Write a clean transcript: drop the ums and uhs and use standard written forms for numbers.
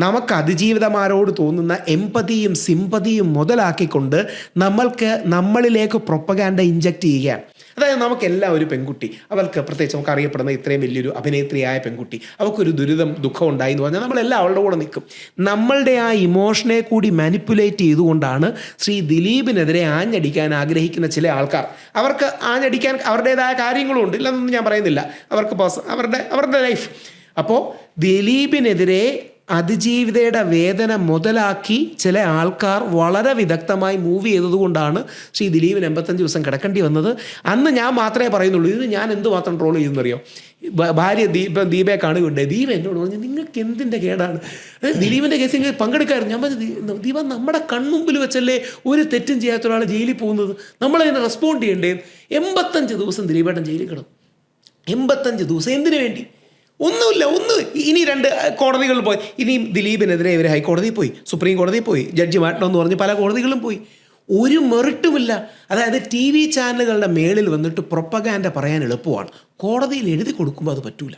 നമുക്ക് അതിജീവിതമാരോട് തോന്നുന്ന എമ്പതിയും സിമ്പതിയും മുതലാക്കിക്കൊണ്ട് നമ്മളിലേക്ക് പ്രൊപ്പഗാൻഡ ഇഞ്ചക്ട് ചെയ്യുകയാണ്. അതായത് നമുക്കെല്ലാം ഒരു പെൺകുട്ടി, അവൾക്ക് പ്രത്യേകിച്ച് നമുക്ക് അറിയപ്പെടുന്ന ഇത്രയും വലിയൊരു അഭിനേത്രിയായ പെൺകുട്ടി, അവൾക്കൊരു ദുഃഖം ഉണ്ടായി എന്ന് പറഞ്ഞാൽ നമ്മളെല്ലാം അവളുടെ കൂടെ നിൽക്കും. നമ്മളുടെ ആ ഇമോഷനെ കൂടി മാനിപ്പുലേറ്റ് ചെയ്തുകൊണ്ടാണ് ശ്രീ ദിലീപിനെതിരെ ആഞ്ഞടിക്കാൻ ആഗ്രഹിക്കുന്ന ചില ആൾക്കാർ. അവർക്ക് ആഞ്ഞടിക്കാൻ അവരുടേതായ കാര്യങ്ങളും ഉണ്ട്, ഇല്ലെന്നൊന്നും ഞാൻ പറയുന്നില്ല, അവർക്ക് അവരുടെ ലൈഫ്. അപ്പോൾ ദിലീപിനെതിരെ അതിജീവിതയുടെ വേദന മുതലാക്കി ചില ആൾക്കാർ വളരെ വിദഗ്ധമായി മൂവ് ചെയ്തതുകൊണ്ടാണ് ശ്രീ ദിലീപിന് 85 ദിവസം കിടക്കേണ്ടി വന്നത്. അന്ന് ഞാൻ മാത്രമേ പറയുന്നുള്ളൂ, ഇത് ഞാൻ എന്തുമാത്രം ട്രോൾ ചെയ്യുന്നറിയോ. ഭാര്യ ദീപയെ കാണുകയുണ്ട്. ദീപ എന്നോട് പറഞ്ഞു, നിങ്ങൾക്ക് എന്തിൻ്റെ കേടാണ്, ദിലീപിൻ്റെ കേസിൽ പങ്കെടുക്കായിരുന്നു. ഞാൻ പറഞ്ഞു, ദീപ നമ്മുടെ കൺമുമ്പിൽ വെച്ചല്ലേ ഒരു തെറ്റും ചെയ്യാത്ത ഒരാൾ ജയിലിൽ പോകുന്നത്, നമ്മളതിനെ റെസ്പോണ്ട് ചെയ്യണ്ടേ. 85 ദിവസം ദിലീപേട്ടൻ ജയിലിൽ കിടന്നു. 85 ദിവസം എന്തിനു വേണ്ടി? ഒന്നുമില്ല. ഇനി 2 കോടതികളിൽ പോയി. ഇനിയും ദിലീപിനെതിരെ ഇവർ ഹൈക്കോടതിയിൽ പോയി, സുപ്രീം കോടതിയിൽ പോയി, ജഡ്ജി മാറ്റണമെന്ന് പറഞ്ഞ് പല കോടതികളും പോയി. ഒരു മെറിട്ടുമില്ല. അതായത് TV ചാനലുകളുടെ മേളിൽ വന്നിട്ട് പ്രൊപ്പഗാൻഡ പറയാൻ എളുപ്പമാണ്, കോടതിയിൽ എഴുതി കൊടുക്കുമ്പോൾ അത് പറ്റൂല.